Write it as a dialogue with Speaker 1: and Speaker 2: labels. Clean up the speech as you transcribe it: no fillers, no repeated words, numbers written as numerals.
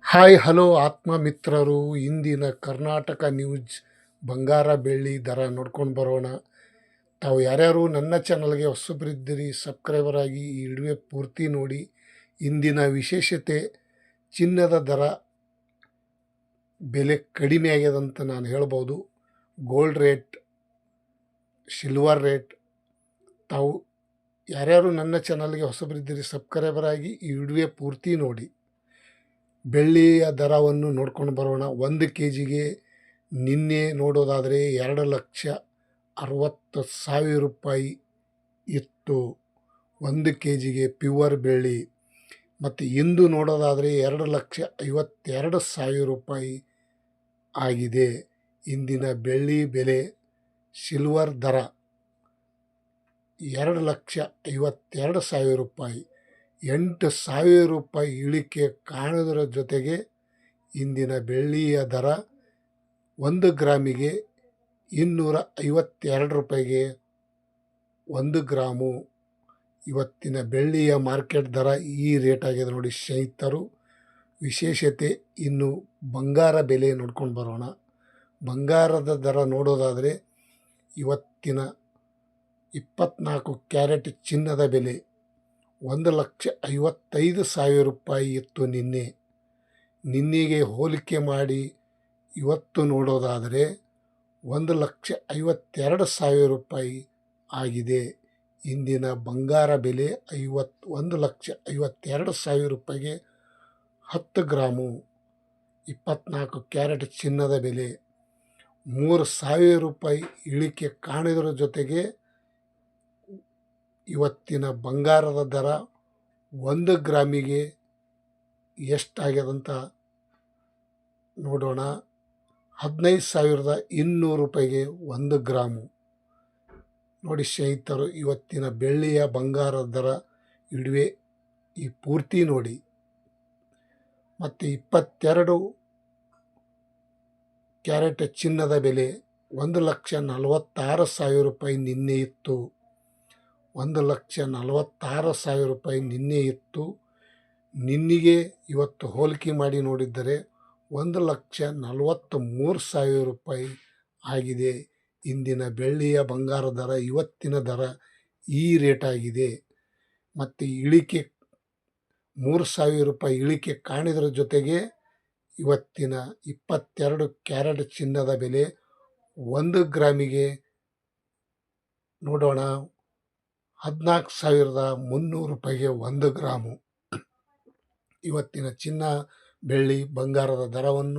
Speaker 1: Hi hello ಆತ್ಮ ಮಿತ್ರರು, ಇಂದಿನ ಕರ್ನಾಟಕ ನ್ಯೂಸ್ ಬಂಗಾರ ಬೆಳ್ಳಿ ದರ ನೋಡ್ಕೊಂಡು ಬರೋಣ. ತಾವು ಯಾರ್ಯಾರು ನನ್ನ ಚಾನಲ್ಗೆ ಹೊಸಬರಿದ್ದೀರಿ ಸಬ್ಸ್ಕ್ರೈಬರ್ ಆಗಿ ಈ ವಿಡಿಯೋ ಪೂರ್ತಿ ನೋಡಿ. ಇಂದಿನ ವಿಶೇಷತೆ ಚಿನ್ನದ ದರ ಬೆಲೆ ಕಡಿಮೆ ಆಗ್ಯದಂತ ನಾನು ಹೇಳ್ಬೋದು. Gold rate, silver rate. ತಾವು ಯಾರ್ಯಾರು ನನ್ನ ಚಾನಲ್ಗೆ ಹೊಸಬರಿದ್ದೀರಿ ಸಬ್ಸ್ಕ್ರೈಬರ್ ಆಗಿ ಈ ವಿಡಿಯೋ ಪೂರ್ತಿ ನೋಡಿ. ಬೆಳ್ಳಿಯ ದರವನ್ನು ನೋಡ್ಕೊಂಡು ಬರೋಣ. 1 kgಗೆ ನಿನ್ನೆ ನೋಡೋದಾದರೆ 2,60,000 ರೂಪಾಯಿ ಇತ್ತು 1 kgಗೆ ಪ್ಯೂವರ್ ಬೆಳ್ಳಿ. ಮತ್ತು ಇಂದು ನೋಡೋದಾದರೆ 2,52,000 ರೂಪಾಯಿ ಆಗಿದೆ ಇಂದಿನ ಬೆಳ್ಳಿ ಬೆಲೆ. ಸಿಲ್ವರ್ ದರ 2,52,000 ರೂಪಾಯಿ, 8,000 ರೂಪಾಯಿ ಇಳಿಕೆ ಕಾಣುವುದರ ಜೊತೆಗೆ ಇಂದಿನ ಬೆಳ್ಳಿಯ ದರ 1 ಗ್ರಾಮಿಗೆ 252 ರೂಪಾಯಿಗೆ 1 ಗ್ರಾಮು. ಇವತ್ತಿನ ಬೆಳ್ಳಿಯ ಮಾರ್ಕೆಟ್ ದರ ಈ ರೇಟ್ ಆಗಿದೆ ನೋಡಿ ಸ್ನೇಹಿತರು. ವಿಶೇಷತೆ ಇನ್ನು ಬಂಗಾರ ಬೆಲೆ ನೋಡ್ಕೊಂಡು ಬರೋಣ. ಬಂಗಾರದ ದರ ನೋಡೋದಾದರೆ ಇವತ್ತಿನ 24 ಕ್ಯಾರೆಟ್ ಚಿನ್ನದ ಬೆಲೆ 1,55,000 ರೂಪಾಯಿ ಇತ್ತು ನಿನ್ನೆಗೆ ಹೋಲಿಕೆ ಮಾಡಿ ಇವತ್ತು ನೋಡೋದಾದರೆ 1,52,000 ರೂಪಾಯಿ ಆಗಿದೆ ಇಂದಿನ ಬಂಗಾರ ಬೆಲೆ. 1,52,000 ರೂಪಾಯಿಗೆ 10 ಗ್ರಾಮು 24 ಕ್ಯಾರೆಟ್ ಚಿನ್ನದ ಬೆಲೆ 3,000 ರೂಪಾಯಿ ಇಳಿಕೆ ಕಾಣಿದರ ಜೊತೆಗೆ ಇವತ್ತಿನ ಬಂಗಾರದ ದರ 1 ಗ್ರಾಮಿಗೆ ಎಷ್ಟಾಗ್ಯದಂತ ನೋಡೋಣ. 15,200 ರೂಪಾಯಿಗೆ 1 ಗ್ರಾಮು ನೋಡಿ ಸ್ನೇಹಿತರು. ಇವತ್ತಿನ ಬೆಳ್ಳಿಯ ಬಂಗಾರದ ದರ ಇಡುವೆ ಈ ಪೂರ್ತಿ ನೋಡಿ. ಮತ್ತು 22 ಕ್ಯಾರೆಟ್ ಚಿನ್ನದ ಬೆಲೆ 1,46,000 ರೂಪಾಯಿ ನಿನ್ನೆ ಇತ್ತು. 1,46,000 ರೂಪಾಯಿ ನಿನ್ನೆ ಇತ್ತು. ನಿನ್ನೆಗೆ ಇವತ್ತು ಹೋಲಿಕೆ ಮಾಡಿ ನೋಡಿದ್ದರೆ 1,43,000 ರೂಪಾಯಿ ಆಗಿದೆ ಇಂದಿನ ಬೆಳ್ಳಿಯ ಬಂಗಾರ ದರ. ಇವತ್ತಿನ ದರ ಈ ರೇಟ್ ಆಗಿದೆ. ಮತ್ತು ಇಳಿಕೆ 3,000 ರೂಪಾಯಿ ಇಳಿಕೆ ಕಾಣಿದರ ಜೊತೆಗೆ ಇವತ್ತಿನ 22 ಕ್ಯಾರೆಟ್ ಚಿನ್ನದ ಬೆಲೆ 1 ಗ್ರಾಮಿಗೆ ನೋಡೋಣ 14,300 ರೂಪಾಯಿಗೆ 1 ಗ್ರಾಮು. ಇವತ್ತಿನ ಚಿನ್ನ ಬೆಳ್ಳಿ ಬಂಗಾರದ ದರವನ್ನು